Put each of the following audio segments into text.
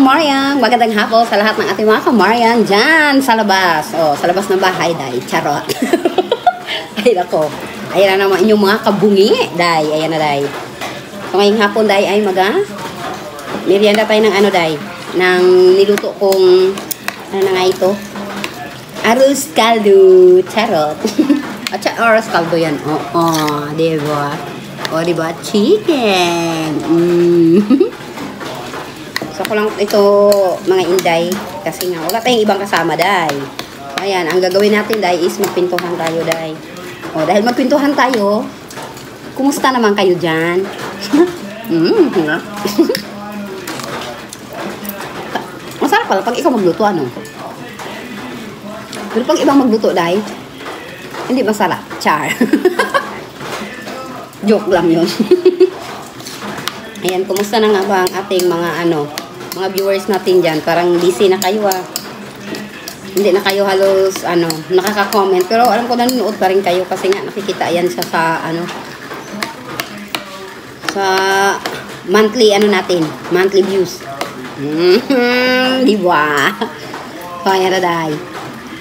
Marian, magandang hapon sa lahat ng ating mga Marian dyan sa labas. Sa labas ng bahay, day. Charot. Ay, nako. Ayan na naman inyong mga kabungi, day. Ayan na, day. So, ngayong hapon, day, ay merienda tayo ng day. Ng niluto kong, ano na nga ito? Arroz caldo. Charot. At arroz caldo yan. Diba? Diba? Chicken. So, ko lang ito, mga inday, kasi nga, wala tayong ibang kasama, day. Ayan, ang gagawin natin, day, is magpintuhan tayo, day. Dahil magpintuhan tayo, kumusta naman kayo dyan? Masarap pala pag ikaw magluto, ano? Pero pag ibang magluto, day, hindi masarap. Char. Joke lang yun. Ayan, kumusta na nga ba ang ating mga viewers natin dyan? Parang busy na kayo, Hindi na kayo halos, nakaka-comment. Pero alam ko nanonood pa rin kayo kasi nga nakikita yan siya sa, sa monthly, natin, monthly views. Diba? So, ayan na, day.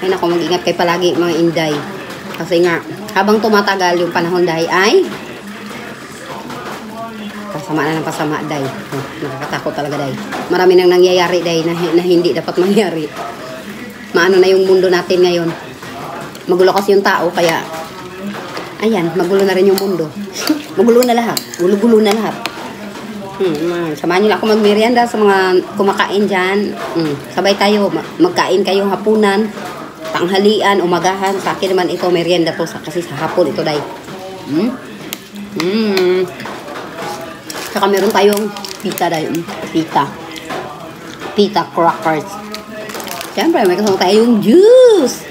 Ay, naku, mag-ingat kayo palagi, mga inday. Kasi nga, habang tumatagal yung panahon, day, ay pasama na ng pasama, day. Nakakatakot talaga, day. Marami nang nangyayari, day, na hindi dapat mangyari. Maano na yung mundo natin ngayon. Magulo kasi yung tao, kaya ayan, magulo na rin yung mundo. Magulo na lahat. Gulo-gulo na lahat. Samahan nyo lang ako magmerienda sa mga kumakain dyan. Sabay tayo, magkain kayo hapunan, tanghalian, umagahan. Sa akin naman ito, merienda to, kasi sa hapon ito, day. Saka meron tayong pita, day. Pita crackers. Siyempre, may kasama tayong juice.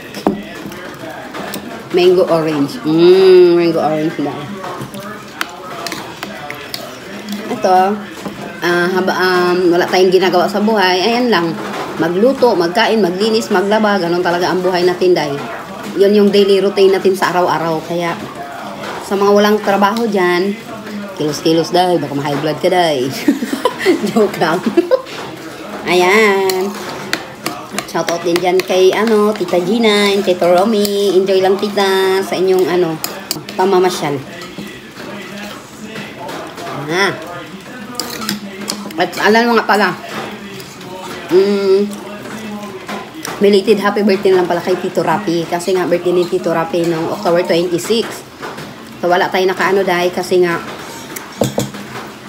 Mango orange. Mango orange na. Ito, wala tayong ginagawa sa buhay. Ayan lang. Magluto, magkain, maglinis, maglaba. Ganon talaga ang buhay natin, day. Yun yung daily routine natin sa araw-araw. Kaya, sa mga walang trabaho dyan, kilos-kilos, day. Baka ma-high blood ka, day. Joke lang. Ayan. Shoutout din dyan kay, Tita Gina and kay Toromi. Enjoy lang, tita, sa inyong, pamamasyal. At alam mo nga pala, belated happy birthday lang pala kay Tito Rapi. Kasi nga, birthday ni Tito Rapi noong October 26. So, wala tayo nakaano, day, kasi nga,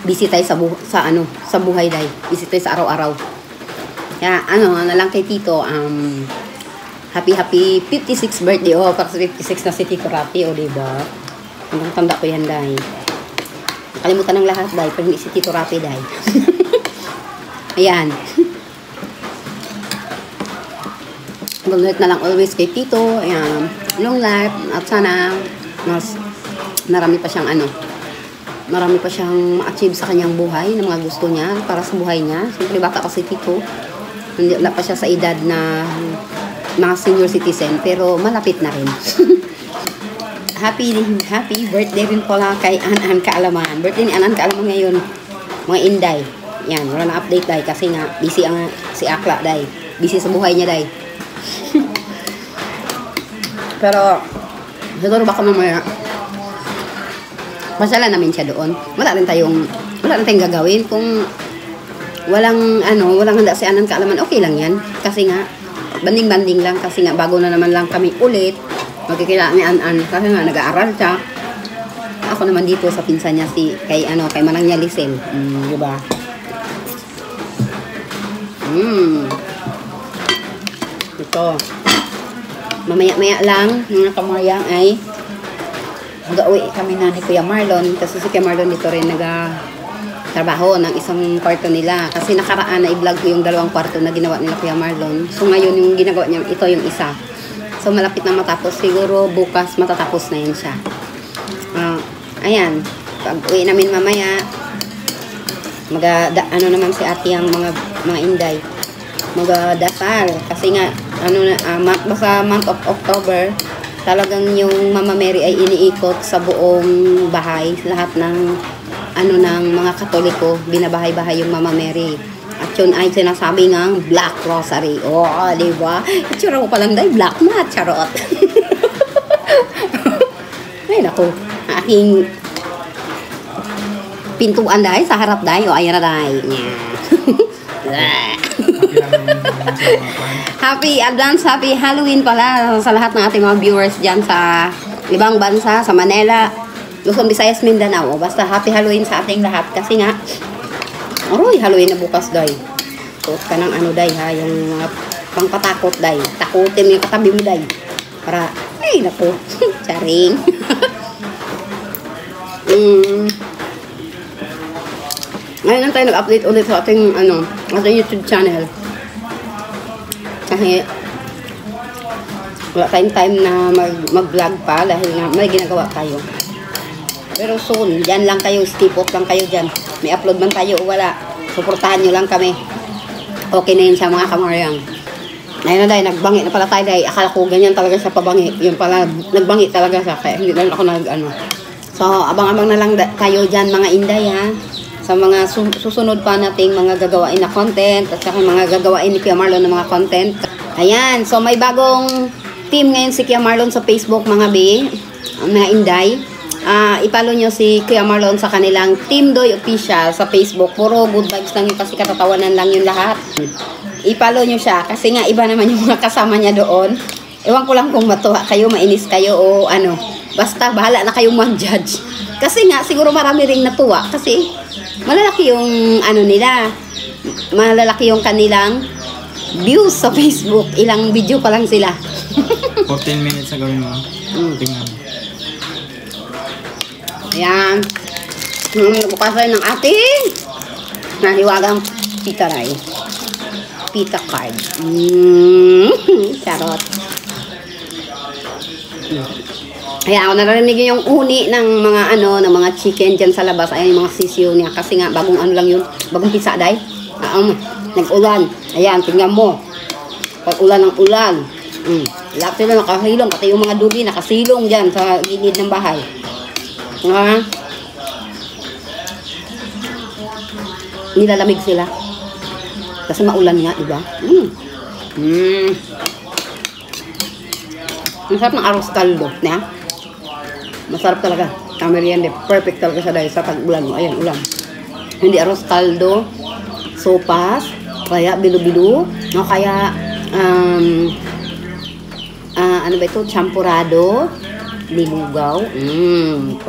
busy tayo sa buhay, day. Busy tayo sa araw-araw. Kaya, na lang kay Tito, happy 56th birthday. Kasi 56 na si Tito Rapi, diba? Hanggang tanda ko yan, day. Nakalimutan ng lahat, day, pero hindi si Tito Rapi, day. Ayan. Good na lang always kay Tito. Ayan. Long life. At sana, mas marami pa siyang ma-achieve sa kanyang buhay, na mga gusto niya, para sa buhay niya. Siyempre, bata kasi Tito. Hindi pa siya sa edad na mga senior citizen, pero malapit na rin. Happy birthday rin pala kay Anan Kaalaman. Birthday ni Anan Kaalaman ngayon, mga inday. Yan, wala na update, day, kasi nga busy si Akla, day. Busy sa buhay niya, day. Pero siguro baka mamaya masala namin siya doon. Wala rin tayong gagawin kung walang handa si Anan Kaalaman, okay lang yan. Kasi nga, banding-banding lang. Kasi nga, bago na naman lang kami ulit magkikilala ni Anan. Kasi nga, nag-aaral siya. Ako naman dito sa pinsan niya kay Manang niya Lisel. Diba? Ito. Mamaya-maya lang, mga kamarya, ay mag-uwi kami na ni Kuya Marlon. Kasi si Kuya Marlon dito rin trabaho ng isang kwarto nila. Kasi nakaraan na i-vlog ko yung 2 kwarto na ginawa nila Kuya Marlon. So ngayon yung ginagawa niya, ito yung isa. So malapit na matapos. Siguro bukas matatapos na yun siya. Ayan. Pag uwi namin mamaya, naman si ate ang mga inday. Magdasal. Kasi nga, basta month of October, talagang yung Mama Mary ay iniikot sa buong bahay. Lahat ng ng mga Katoliko, binabahay-bahay yung Mama Mary. At yun ay sinasabi ng black rosary. O, di ba? Itsura ko palang day, black mat, charot. Ay, naku. Aking pintuan day, sa harap day. O, ayan na day. Happy advance, happy Halloween pala sa lahat ng ating mga viewers dyan sa ibang bansa, sa Manila, Luzon, Visayas, Mindanao. Basta happy Halloween sa ating lahat. Kasi nga, aroy, Halloween na bukas, day. Suot ka ng ano, day, ha? Yung mga pangpatakot, day. Takutin mo yung katabi mo, day. Para, ay, naku. Charing. Ngayon lang tayo nag-update ulit sa ating, ating YouTube channel. Kasi, wala tayong time na mag-vlog pa dahil nga may ginagawa tayo. Pero soon, dyan lang kayo, step up lang kayo dyan. May upload man tayo o wala, suportahan nyo lang kami. Okay na yun sa mga kamaryang. Ngayon na dahil, nagbangi na pala tayo dahil akala ko ganyan talaga siya pabangi. Yun pala, nagbangi talaga siya, kaya hindi lang ako So, abang-abang na lang tayo dyan mga inday, ha? Sa mga susunod pa nating mga gagawain na content at saka mga gagawain ni Kuya Marlon na mga content. Ayan, so may bagong team ngayon si Kuya Marlon sa Facebook, mga B, mga inday. Ipalo nyo si Kuya Marlon sa kanilang Team Doy Official sa Facebook. Puro good vibes lang yun kasi katatawanan lang yung lahat. Ipalo nyo siya kasi nga iba naman yung mga kasama niya doon. Ewan ko lang kung matuwa kayo, mainis kayo o ano. Basta bahala na kayong mag-judge. Kasi nga siguro marami ring natuwa kasi malalaki yung ano nila. Malalaki yung kanilang views sa Facebook. Ilang video pa lang sila. 14 minutes na gawin mo. Tingnan mo. Ayan. Bukas rin ng ating nahiwagang pitaray. Pita card. Charot. Ayan, ako narinig yung uni ng mga ng mga chicken dyan sa labas. Ayan yung mga sisiyo niya. Kasi nga, bagong ano lang yun. Bagong pizza, day. Nag-ulan. Ayan, tingnan mo. Pag-ulan ng ulan. Lahat sila nakasilong. Pati yung mga dubi nakasilong dyan sa gilid ng bahay. Nilalamig sila. Kasi maulan nga, diba? Masarap ng arroz caldo. Masarap talaga. Ang merienda. Perfect talaga siya dahil sa pag-ulan mo. Ayan, ulan. Hindi arroz caldo, sopas, kaya bilo-bilo, no, kaya ano ba ito? Champurado, nilugaw. Yan,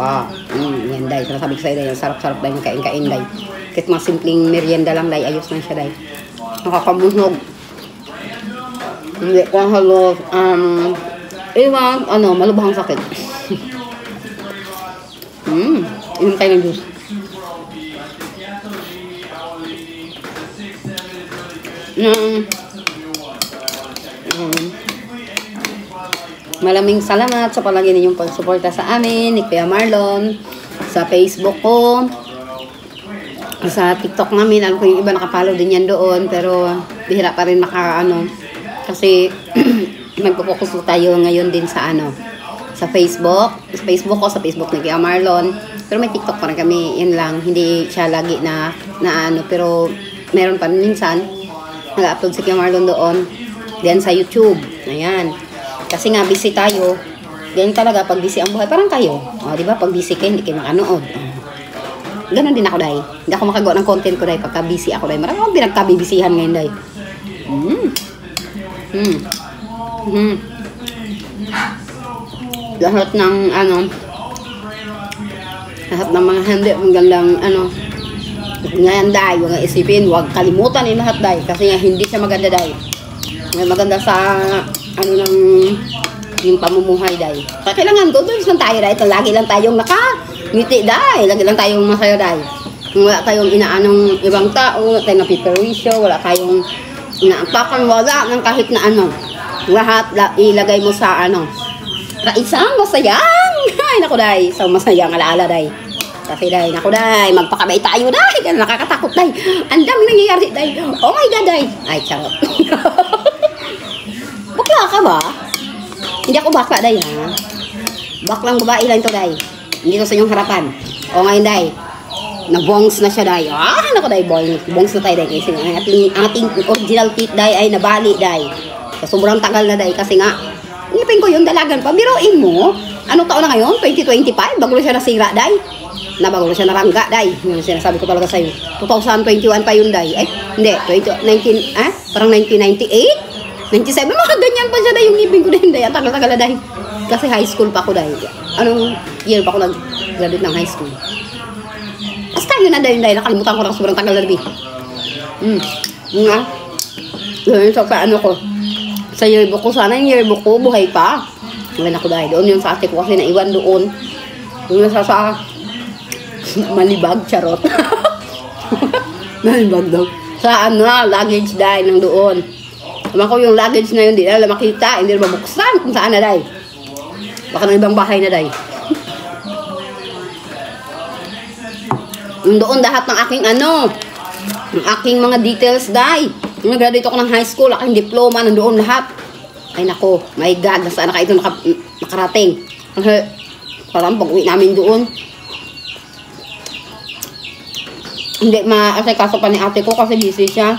dahil. Sabi ko sa'yo, dahil. Sarap-sarap dahil yung kain-kain, dahil. Kahit mga simpleng merienda lang, dahil. Ayos lang siya, dahil. Nakakabunog. Hindi ko halos, malubhang sakit. Inom tayo ng juice. Maraming salamat sa palagi ninyong pagsuporta sa amin, ni Kuya Marlon, sa Facebook ko, sa TikTok namin. Alam ko yung iba nakapalo din yan doon, pero bihira pa rin kasi magpo-focus tayo ngayon din sa sa Facebook. Sa Facebook ko, sa Facebook ni Kuya Marlon. Pero may TikTok pa rin kami, yan lang. Hindi siya lagi na pero meron pa minsan nag-upload si Kuya Marlon doon. Then sa YouTube. Ayan. Kasi nga busy tayo. Ganyan talaga pag busy ang buhay. Parang kayo. O, di ba? Pag busy kayo, hindi kayo makanood. Ganon din ako, day. Hindi ako makagawa ng content ko, day. Pagka busy ako, day. Marami akong pinagkabibisihan ngayon, day. Lahat ng lahat ng mga hindi magandang ngayon, day. Huwag isipin, huwag kalimutan yung lahat, day. Kasi nga hindi siya maganda, day. Maganda sa yung pamumuhay, day. Kailangan good vibes lang tayo, day. Lagi lang tayong nakangiti, day. Lagi lang tayong masaya, day. Wala tayong inaanong ibang tao, wala tayong napiperwisyo, wala tayong inaapakan, wala ng kahit na lahat ilagay mo sa isang masayang. Ay, naku, day. Isang masayang alaala, day. Kasi, day, naku, day. Magpakabay tayo, day. Nakakatakot, day. Ang dami nangyayari, day. Oh my God, day. Ay, charot. Bakla ka ba? Hindi ako bakla, day, ha? Baklang babae lang ito, day. Hindi ko sa inyong harapan. O ngayon, day. Nabongs na siya day. Nako day boy. Bongs na tayo day. Kasi ang ating original teeth day ay nabali day. So, sobrang tagal na day. Kasi nga, ngipin ko yung dalagan pa. Biruin mo. Ano taon na ngayon? 2025? Bago na siya nasira day. Bago na siya narangga day. Yung sinasabi ko talaga sa'yo. 2021 pa yun day. Hindi. Parang 1998? 97? Mga ganyan pa siya day. Yung ngipin ko din day. Ang tagal-tagal na day. Kasi high school pa ako day. Anong year pa ako nag-graduate ng high school? Basta yun na dahil nakalimutan ko lang sobrang tagal na rin. Nga. Yun sa ano ko. Sa yearbook ko. Sana yung yearbook ko buhay pa. Ngayon ako dahil doon yung sa ate ko kasi naiwan doon. Doon sa Malibag, charot. Malibag daw. Sa luggage dahil nang doon. Naman ko yung luggage na yun, hindi na makita, hindi na mabuksan kung saan na dahil. Baka ng ibang bahay na dahil. Doon lahat ng aking ng aking mga details dai. Nung nag-graduate ako ng high school, aking diploma, nandoon lahat. Ay nako, my God, nasaan na kayo ito nakarating. Parang pag-uwi namin doon. Hindi kaso pa ni ate ko kasi busy siya.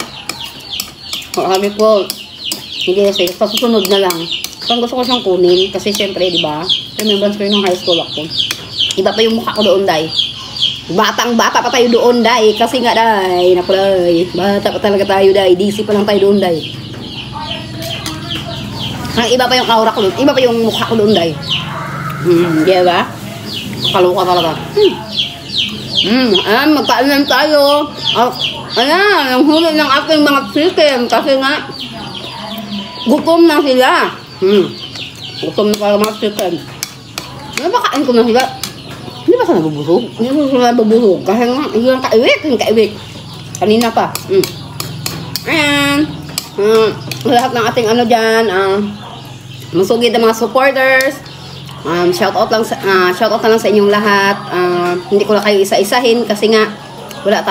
Sabi ko, hindi kasi, sa susunod na lang. Kung gusto ko siyang kunin, kasi syempre, di ba? Remembrance ko yung high school ako. Iba pa yung mukha ko doon dai. Batang-bata pa tayo doon, day. Kasi nga, day. Naku, day. Bata pa talaga tayo, day. DC pa lang tayo doon, day. Ang iba pa yung aura ko doon. Iba pa yung mukha ko doon, day. Di ba? Kaluka talaga. Magkainan tayo. Ayan, ang huli ng aking mga chicken. Kasi nga, gutom na sila. Gutom na pala mga chicken. Napakain ko na sila. Hindi ba ka nabubusog? Hindi ba ka nabubusog? Kasi nga, yung kaiwik. Kanina pa. Ayan. Lahat ng ating dyan. Masugid ang mga supporters. Shoutout na lang sa inyong lahat. Hindi ko na kayo isa-isahin kasi nga wala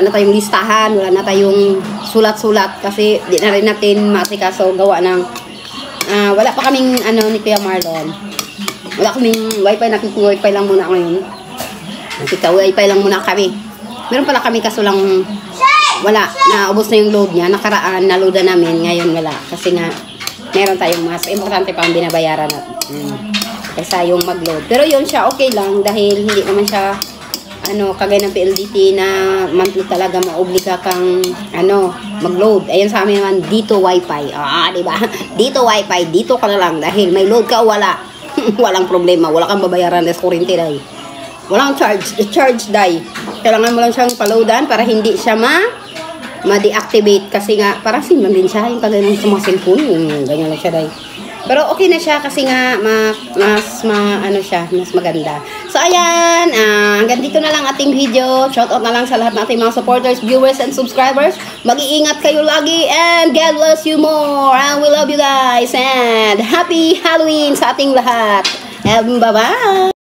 na tayong listahan, wala na tayong sulat-sulat kasi di na rin natin maasikaso gawa ng wala pa kaming ni Kuya Marlon. Wala kaming wifi, nakikwifi lang muna ngayon. Wifi lang muna kami. Meron pala kami kaso lang wala, naubos na yung load niya. Nakaraan, na-loada namin. Ngayon wala. Kasi nga, meron tayong mas importante pa ang binabayaran natin. Kaysa yung mag-load. Pero yun siya, okay lang. Dahil hindi naman siya, kagaya ng PLDT na monthly talaga maobliga kang, mag-load. Ayun sa amin naman, dito wifi. Diba? Dito wifi, dito ka na lang. Dahil may load ka o wala. Walang problema. Wala kang babayaran des kurente, day. Walang charge, day. Kailangan mo lang siyang paloadan para hindi siya ma-deactivate. Kasi nga, parang sim lang din siya. Yung kagaya ng mga cellphone. Ganyan lang siya, day. Pero okay na siya kasi nga mas maganda. So ayan, hanggang dito na lang ating video. Shoutout na lang sa lahat ng ating mga supporters, viewers, and subscribers. Mag-iingat kayo lagi and God bless you more. And we love you guys and happy Halloween sa ating lahat. And bye-bye!